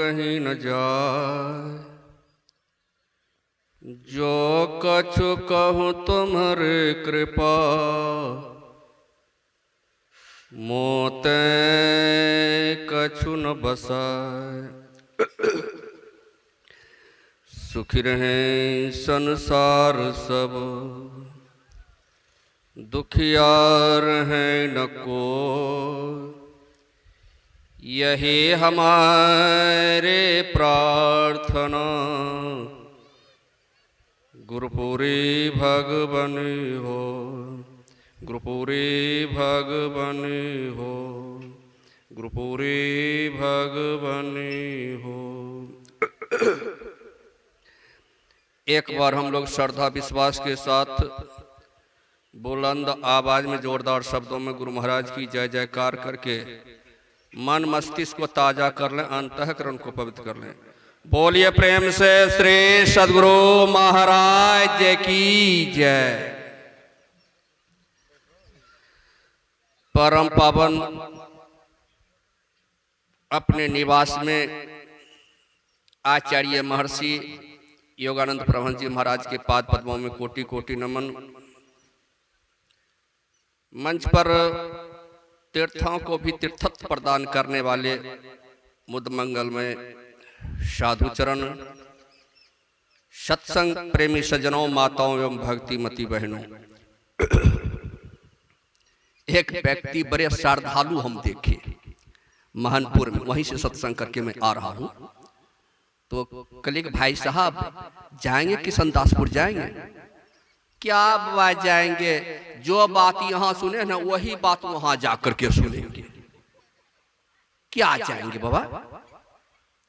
कहीं न जाए। जो कछु कहूँ तुम्हारे कृपा, मोते कछु न बसाए। सुखी रहें संसार सब, दुखिया रहें न को। यही हमारे प्रार्थना, गुरुपुरी भगवनी हो। गुरुपुरी भगवनी हो। गुरुपुरी भगवनी हो। एक बार हम लोग श्रद्धा विश्वास के साथ बुलंद आवाज में जोरदार शब्दों में गुरु महाराज की जय जयकार करके मन मस्तिष्क को ताजा कर लें, अंतःकरण को पवित्र कर लें। बोलिए प्रेम से श्री सद्गुरु महाराज की जय। परम पावन अपने निवास में आचार्य महर्षि योगानंद प्रभु जी महाराज के पाद पद्मों में कोटि कोटि नमन। मंच पर तीर्थों को भी तीर्थत्व प्रदान करने वाले मुद मंगल में साधु चरण, सत्संग प्रेमी सज्जनों, माताओं एवं भक्तिमती बहनों। एक व्यक्ति बड़े श्रद्धालु हम देखे महानपुर में, वहीं से सत्संग करके मैं आ रहा हूं। तो कल भाई साहब जाएंगे किशनदासपुर जाएंगे? क्या बाबा जाएंगे, जो बात यहाँ सुने ना वही बात वहां जाकर के सुनेंगे। क्या जाएंगे बाबा,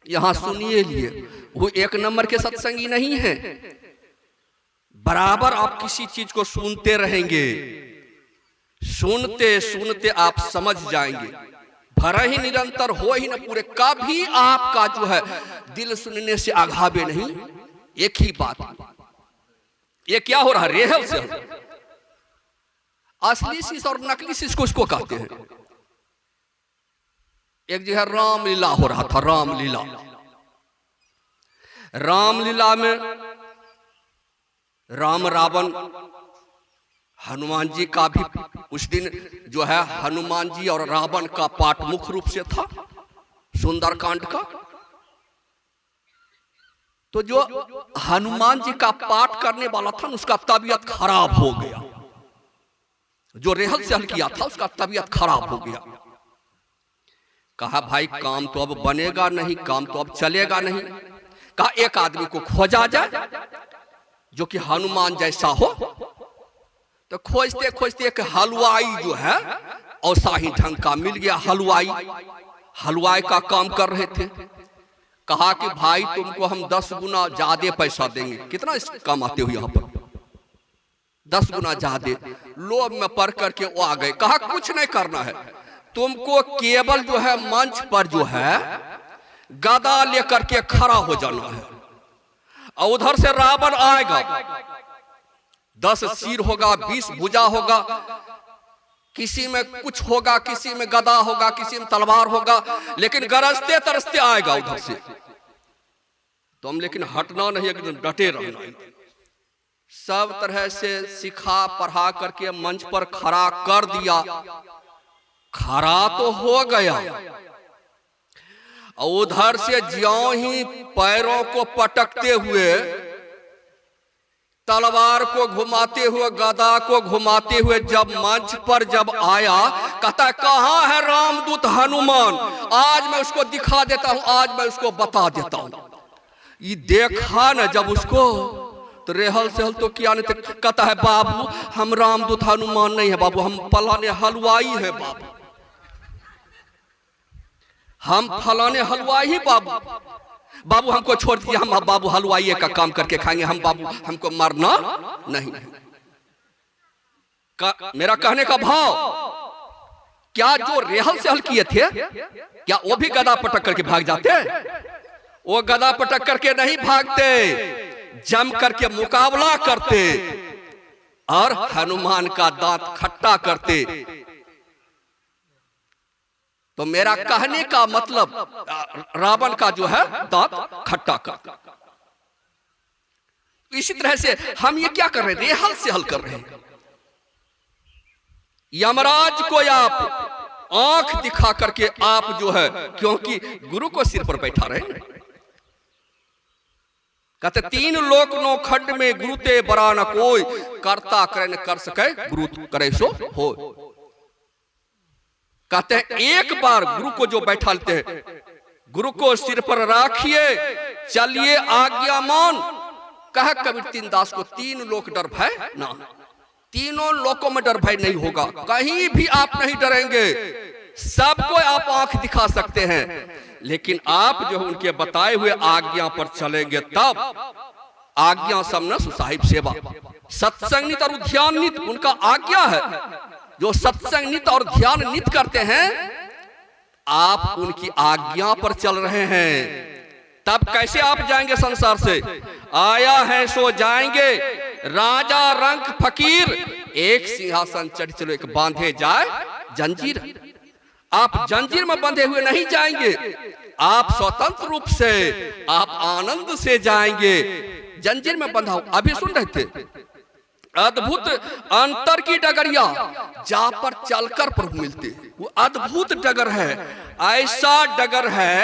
यहाँ सुनिए लिए। वो एक नंबर के सत्संगी नहीं है। बराबर आप किसी चीज को सुनते रहेंगे, सुनते सुनते आप समझ जाएंगे। भरा ही निरंतर हो ही न पूरे, कभी आपका जो है दिल सुनने से आघावे नहीं। एक ही बात, ये क्या हो रहा है, रेहल से असली शीश और नकली शीश को इसको कहते हैं। एक जगह रामलीला हो रहा था, रामलीला। रामलीला में राम रावण, हनुमान जी का भी उस दिन जो है हनुमान जी और रावण का पाठ मुख्य रूप से था सुंदरकांड का। तो जो हनुमान जी का पाठ करने वाला था उसका तबीयत खराब हो गया। जो रेहल सहल किया था उसका तबीयत खराब हो गया। कहा भाई काम तो अब बनेगा नहीं, काम तो अब चलेगा नहीं। कहा एक आदमी को खोजा जाए जो कि हनुमान जैसा हो। तो खोजते खोजते एक हलवाई जो है ऐसा ही ढंग का मिल गया। हलवाई का काम कर रहे थे। कहा कि भाई तुमको हम 10 गुना ज्यादा पैसा देंगे। कितना कमाते हो यहाँ पर? 10 गुना ज्यादा। लोभ में पड़ करके वो आ गए। कहा कुछ नहीं करना है, तुमको केवल जो है मंच पर जो है गदा लेकर के खड़ा हो जाना है। और उधर से रावण आएगा, 10 सिर होगा, 20 भुजा होगा, किसी में कुछ होगा, किसी में गदा होगा, किसी में तलवार होगा, लेकिन गरजते तरसते आएगा उधर से। तुम लेकिन हटना नहीं, एकदम डटे रहना। सब तरह से सिखा पढ़ा करके मंच पर खड़ा कर दिया। खड़ा तो हो गया, उधर से ज्यों ही पैरों को पटकते हुए, तलवार को घुमाते हुए, गदा को घुमाते हुए जब मंच पर जब आया, कहता कहां है रामदूत हनुमान? आज मैं उसको दिखा देता हूं, आज मैं उसको बता देता हूं। ये देखा ना जब उसको, तो रेहल सहल तो किया नहीं। तो कहता है बाबू हम रामदूत हनुमान नहीं है बाबू, हम फलाने हलवाई है बाबू, हम फलाने हलवाई ही बाबू। बाबू हमको छोड़ दिया, हम बाबू हलवाई का काम करके खाएंगे, हम बाबू हमको मरना नहीं। मेरा कहने का भाव, क्या जो रेहल सहल किए थे क्या वो भी गदा पटक करके भाग जाते? वो गदा पटक करके नहीं भागते, जम करके मुकाबला करते और हनुमान का दांत खट्टा करते। तो मेरा कहने का मतलब रावण का जो है दांत खट्टा कर। इसी तरह से हम ये क्या कर रहे हैं, रेहल से हल कर रहे हैं। यमराज को आप आंख दिखा करके आप जो है, क्योंकि गुरु को सिर पर बैठा रहे हैं, कहते तीन लोक नो खंड में गुरु ते बरा न कोई, करता करे न कर सके गुरु करे सो हो। कहते हैं एक बार गुरु को जो बैठा लेते हैं, गुरु को सिर पर राखिए, चलिए आज्ञा मान। कह कबीर तीन दास को, तीन लोक डर भय ना, तीनों लोकों में डर भय नहीं होगा, कहीं भी आप नहीं डरेंगे, सबको आप आंख दिखा सकते हैं। लेकिन आप जो उनके बताए हुए आज्ञा पर चलेंगे, तब आज्ञा समन सुसाहिब सेवा, सत्संग नित और ध्यान नित उनका आज्ञा है। जो सत्संग नित और ध्यान नित करते हैं, आप उनकी आज्ञा पर चल रहे हैं। तब कैसे आप जाएंगे संसार से, आया है सो जाएंगे, राजा रंक फकीर, एक सिंहासन चढ़ चलो एक बांधे जाए जंजीर। आप जंजीर में बंधे हुए नहीं जाएंगे, आप स्वतंत्र रूप से, आप आनंद से जाएंगे। जंजीर में बंधा हो, अभी सुन रहे थे, अद्भुत अंतर की डगरिया जा पर चलकर प्रभु मिलते, वो अद्भुत डगर है। ऐसा डगर है,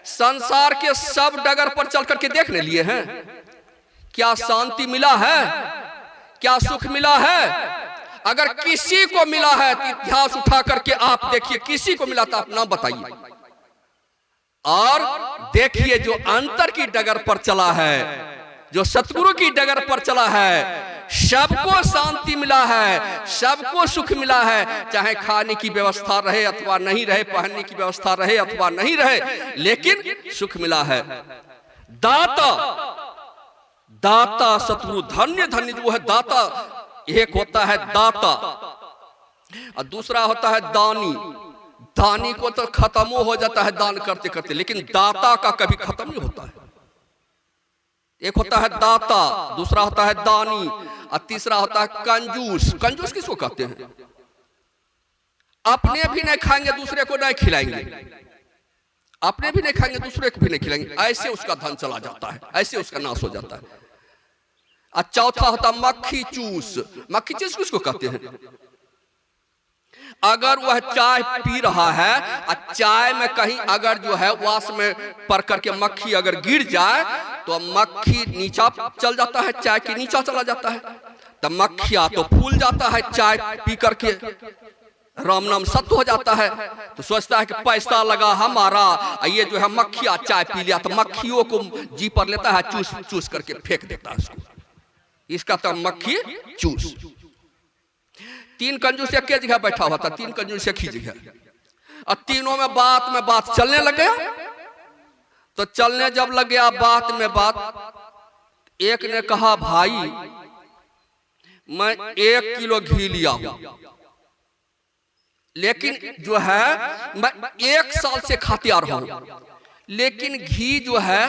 संसार के सब डगर पर चल करके देखने लिए हैं, क्या शांति मिला है, क्या सुख मिला है? अगर किसी को मिला है तो इतिहास उठा करके आप देखिए, किसी को मिला तो आप नाम बताइए। और देखिए जो अंतर की डगर पर चला है, जो सतगुरु की डगर पर चला है, सबको शांति मिला है, सबको सुख मिला है। चाहे खाने की व्यवस्था रहे अथवा नहीं रहे, पहनने की व्यवस्था रहे अथवा नहीं रहे, लेकिन सुख मिला है। दाता, दाता सतगुरु, धन्य धन्य जो है दाता। एक होता है दाता और दूसरा होता है दानी। दानी को तो खत्म हो जाता है दान करते करते, लेकिन दाता का कभी खत्म नहीं होता है। एक होता है दाता, दूसरा होता है दानी और तीसरा होता है कंजूस। कंजूस किसको कहते हैं? अपने भी नहीं खाएंगे, दूसरे को नहीं खिलाएंगे, अपने भी नहीं खाएंगे, दूसरे को भी नहीं खिलाएंगे, ऐसे उसका धन चला जाता है, ऐसे उसका नाश हो जाता है। और चौथा होता मक्खी चूस। मक्खी चूस किसको कहते हैं? अगर वह चाय पी रहा है और चाय में कहीं अगर जो है वास में पड़ करके मक्खी अगर गिर जाए तो मक्खी नीचा चल जाता है, चाय के नीचा चला जाता है, तब मक्खिया तो फूल जाता है चाय पी करके, राम नाम सत्य हो जाता है। तो सोचता है कि पैसा लगा हमारा, ये जो है मक्खिया चाय पी लिया, तो मक्खियों को जी पर लेता है, चूस चूस करके फेंक देता है उसको। इसका तो मक्खी चूस। तीन कंजूस एक जगह बैठा हुआ था, तीन कंजूस एक ही जगह, और तीनों में बात चलने लग गया। तो चलने जब लग गया बात में बात, एक ने कहा भाई मैं 1 किलो घी लिया हूं, लेकिन जो है मैं 1 साल से खाते आ रहा हूं, लेकिन घी जो है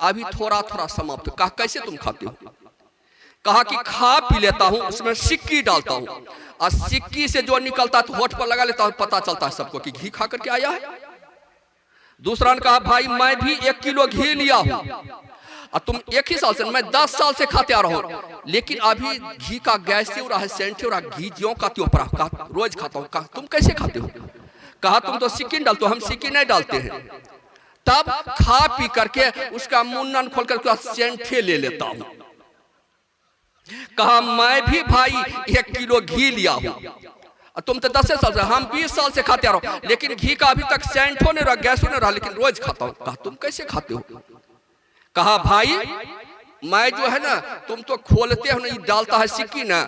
अभी थोड़ा थोड़ा समाप्त। कहा कैसे तुम खाते हो? कहा कि खा पी लेता हूं, उसमें सिक्की डालता हूं और सिक्की से जो निकलता है तो होठ पर लगा लेता हूं, पता चलता है सबको कि घी खा करके आया है। दूसरा ने कहा भाई मैं भी 1 किलो घी लिया हूं और तुम 1 ही साल से, मैं 10 साल से खाते आ रहा हूं, लेकिन अभी घी का गैस हो रहा है, सेंट हो रहा, घी ज्यों का त्यों पड़ा। कहा रोज खाता हूं। कहा तुम कैसे खाते हो? कहा तुम तो सिक्की डालते हो, हम सिक्की नहीं डालते हैं। तब खा पी करके उसका मुन्नन खोल करके सेंठे ले लेता हूं। कहा मैं भी भाई 1 किलो घी लिया हूं, तुम तो 10 साल से, हम 20 साल से खाते आ रहा हूं, लेकिन घी का अभी तक सेंट होने रहा, गैस होने रहा, लेकिन रोज खाता हूं। कहा तुम कैसे खाते हो? कहा भाई मैं जो है ना, तुम तो खोलते हो नहीं, डालता है सिक्की ना,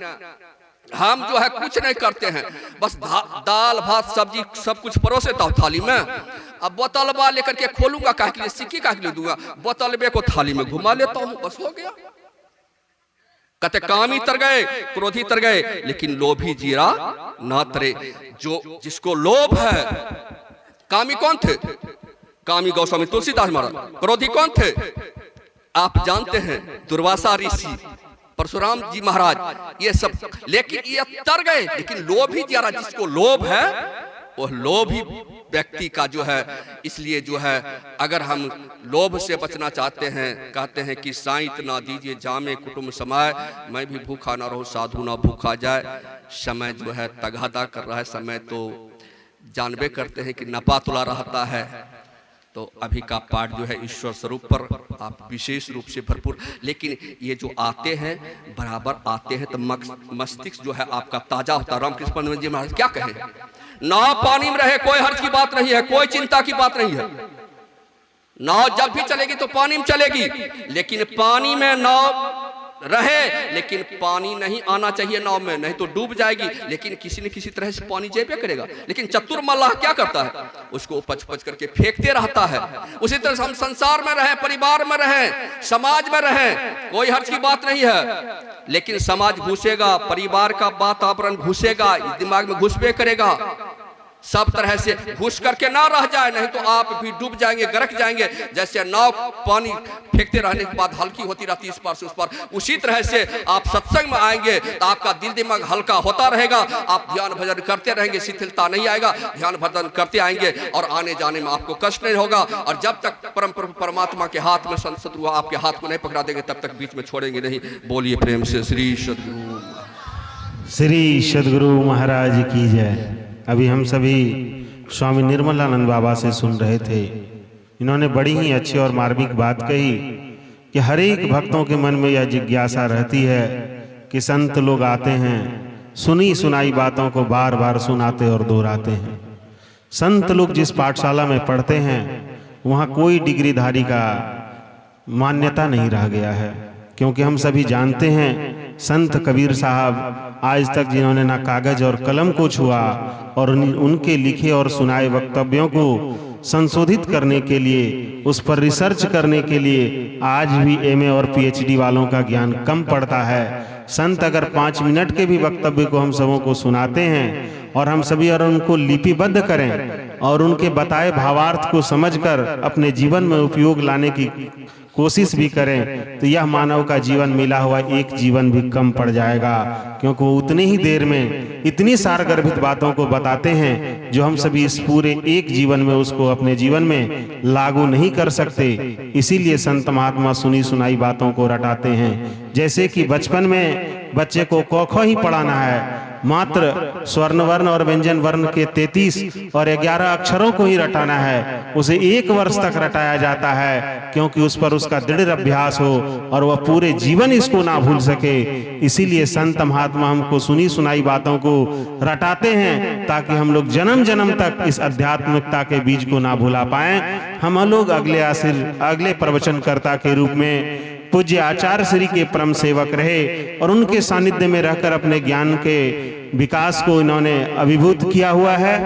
हम जो है कुछ नहीं करते हैं, बस दाल भात सब्जी सब कुछ परोसे था थाली में, अब बोतलबा लेकर के खोलूंगा, कहा के लिए सिक्की कहा के लिए दूंगा, बोतलबे को थाली में घुमा लेता हूं, बस हो गया। कहते कामी तर गए, क्रोधी तर गए, लेकिन लोभी जीरा ना तरे। जो जिसको लोभ है, कामी कौन थे? कामी गौस्वामी तुलसीदास महाराज। क्रोधी कौन थे? आप जानते हैं, दुर्वासा ऋषि, परशुराम जी महाराज, ये सब। लेकिन ये तर गए, लेकिन लोभी जीरा, जिसको लोभ है वो लोभी व्यक्ति का जो है, इसलिए जो है अगर हम लोभ से बचना चाहते हैं, कहते हैं कि साईं इतना दीजिए जामे कुटुंब समाए, मैं भी भूखा ना रहूं साधु ना भूखा जाए। समय जो है तगादा कर रहा है, समय तो जानबे करते हैं कि नपा तुला रहता है। तो अभी का पाठ जो है ईश्वर स्वरूप पर आप विशेष रूप से भरपूर, लेकिन ये जो आते हैं बराबर आते हैं तो मस्तिष्क जो है आपका ताजा होता है। रामकृष्ण पंडित जी महाराज क्या कहे, नाव पानी में रहे कोई हर्ष की बात नहीं है, कोई चिंता की बात नहीं है। नाव जब भी चलेगी तो पानी में चलेगी, लेकिन पानी में नाव रहे, लेकिन पानी नहीं आना चाहिए नाव में, नहीं तो डूब जाएगी। लेकिन किसी न किसी तरह से पानी जेबे करेगा। लेकिन चतुर मल्लाह क्या करता है, उसको उपच उपच करके फेंकते रहता है। उसी तरह से हम संसार में रहें, परिवार में रहें, समाज में रहें, कोई हर्ष की बात नहीं है, लेकिन समाज घुसेगा, परिवार का वातावरण घुसेगा, इस दिमाग में घुसबे करेगा। सब तरह से घुस करके ना रह जाए, नहीं तो आप भी डूब जाएंगे, गरक जाएंगे। जैसे नाव पानी फेंकते रहने के बाद हल्की होती रहती है इस पार से उस पार, उसी तरह से आप सत्संग में आएंगे तो आपका दिल दिमाग हल्का होता रहेगा। आप ध्यान भजन करते रहेंगे, शिथिलता नहीं आएगा, ध्यान भजन करते आएंगे और आने जाने में आपको कष्ट नहीं होगा। और जब तक परम परमात्मा के हाथ में शत्रु आपके हाथ को नहीं पकड़ा देंगे तब तक बीच में छोड़ेंगे नहीं। बोलिए प्रेम से श्री सद्गुरु महाराज की जय। अभी हम सभी स्वामी निर्मलानंद बाबा से सुन रहे थे। इन्होंने बड़ी ही अच्छी और मार्मिक बात कही कि हर एक भक्तों के मन में यह जिज्ञासा रहती है कि संत लोग आते हैं, सुनी सुनाई बातों को बार बार सुनाते और दोहराते हैं। संत लोग जिस पाठशाला में पढ़ते हैं वहाँ कोई डिग्रीधारी का मान्यता नहीं रह गया है, क्योंकि हम सभी जानते हैं संत कबीर साहब आज तक जिन्होंने ना कागज और कलम को छुआ और उनके लिखे और सुनाए वक्तव्यों को संशोधित करने के लिए, उस पर रिसर्च करने के लिए आज भी एमए और पीएचडी वालों का ज्ञान कम पड़ता है। संत अगर 5 मिनट के भी वक्तव्य को हम सबों को सुनाते हैं और हम सभी और उनको लिपिबद्ध करें और उनके बताए भावार्थ को समझकर अपने जीवन में उपयोग लाने की कोशिश भी करें, तो यह मानव का जीवन मिला हुआ एक जीवन भी कम पड़ जाएगा, क्योंकि वो उतनी ही देर में इतनी सारगर्भित बातों को बताते हैं जो हम सभी इस पूरे एक जीवन में उसको अपने जीवन में लागू नहीं कर सकते। इसीलिए संत महात्मा सुनी सुनाई बातों को रटाते हैं। जैसे कि बचपन में बच्चे को क ख ही पढ़ाना है, मात्र स्वर्ण वर्ण और व्यंजन वर्ण के 33 और 11 अक्षरों को ही रटाना है, उसे 1 वर्ष तक रटाया जाता है, क्योंकि उस पर उसका दृढ़ अभ्यास हो और वह पूरे जीवन इसको ना भूल सके। इसीलिए संत महात्मा हमको सुनी सुनाई बातों को रटाते हैं ताकि हम लोग जन्म जन्म तक इस आध्यात्मिकता के बीज को ना भुला पाएं। हम लोग अगले प्रवचनकर्ता के रूप में पूज्य आचार्य श्री के परम सेवक रहे और उनके सानिध्य में रहकर अपने ज्ञान के विकास को इन्होंने अभिभूत किया हुआ है।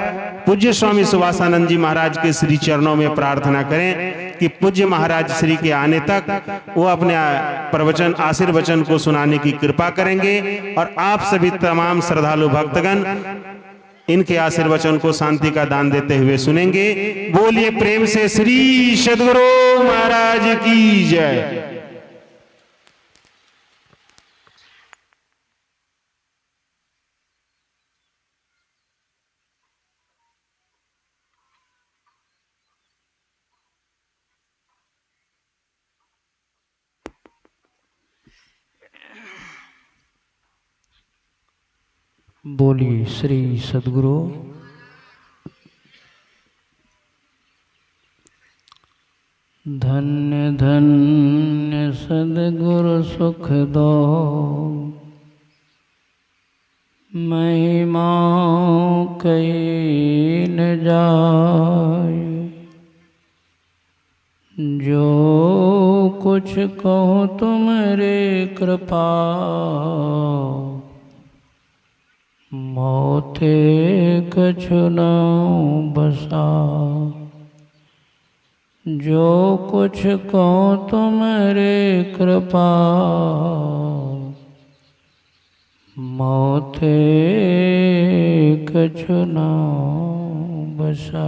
पूज्य स्वामी सुभाषानंद जी महाराज के श्री चरणों में प्रार्थना करें कि पूज्य महाराज श्री के आने तक वो अपने प्रवचन आशीर्वचन को सुनाने की कृपा करेंगे और आप सभी तमाम श्रद्धालु भक्तगण इनके आशीर्वचन को शांति का दान देते हुए सुनेंगे। बोलिए प्रेम से श्री सद्गुरु महाराज की जय। बोलिए श्री सद्गुरु। धन्य धन्य सद्गुरु सुख दो, महिमा कही न जाए। जो कुछ कहो तुम्हारे कृपा, मोते कछु न बसा। जो कुछ कहो तुम्हारे कृपा, मोते कछु न बसा।